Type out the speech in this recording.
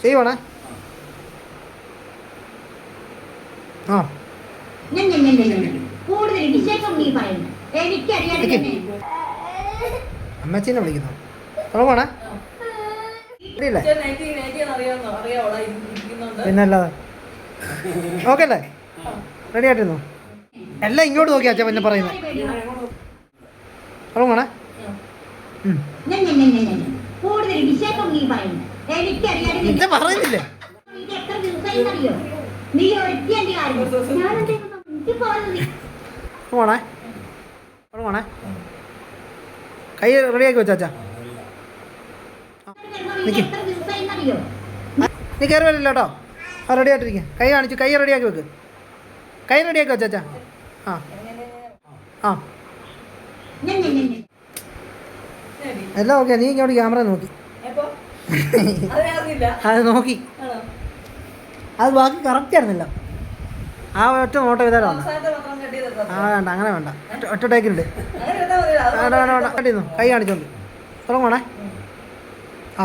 ചെയ്യുവാണേ. ആ അമ്മച്ചീനെ വിളിക്കുന്നു. തുടങ്ങുവാണേ. പിന്നെ അല്ലാതെ ഓക്കെ അല്ലേ? റെഡി ആയിട്ടിരുന്നു. എല്ലാം ഇങ്ങോട്ട് നോക്കി അച്ഛൻ പിന്നെ പറയുന്നത്. തുടങ്ങുവാണേ. പറയുന്നില്ലേ? തുടങ്ങുവാണേ. തുടങ്ങുവാണേ. കൈ റെഡിയാക്കി വെച്ചാ. നീ കയറി വരില്ല കേട്ടോ. ആ റെഡി ആയിട്ടിരിക്കുക. കൈ കാണിച്ചു. കൈ റെഡിയാക്കി വെക്ക്. കൈ റെഡിയാക്കി വെച്ചാ. ആ ആ എല്ലാം ഓക്കെ. നീ ഇങ്ങോട്ട് ക്യാമറ നോക്കി. അത് നോക്കി. അത് ബാക്കി കറക്റ്റ് ആയിരുന്നില്ല. ആ ഒറ്റ നോട്ടം ചെയ്താലോ. ആ വേണ്ട, അങ്ങനെ വേണ്ട. ഒറ്റ ടേക്കിലുണ്ട്. വേണ്ട വേണ്ട വേണ്ട. കണ്ടിരുന്നു. കൈ കാണിച്ചോണ്ട് തുടങ്ങണേ. ആ